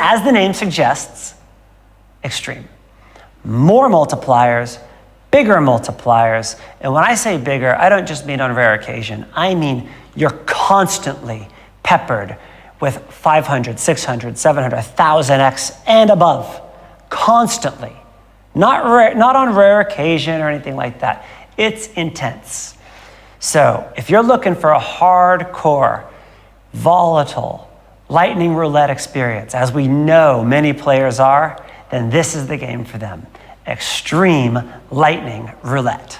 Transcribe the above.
as the name suggests, extreme. More multipliers, bigger multipliers. And when I say bigger, I don't just mean on rare occasion. I mean you're constantly peppered with 500, 600, 700, 1000x and above. Constantly. Not on rare occasion or anything like that. It's intense. So if you're looking for a hardcore, volatile, lightning roulette experience, as we know many players are, then this is the game for them. Extreme lightning roulette.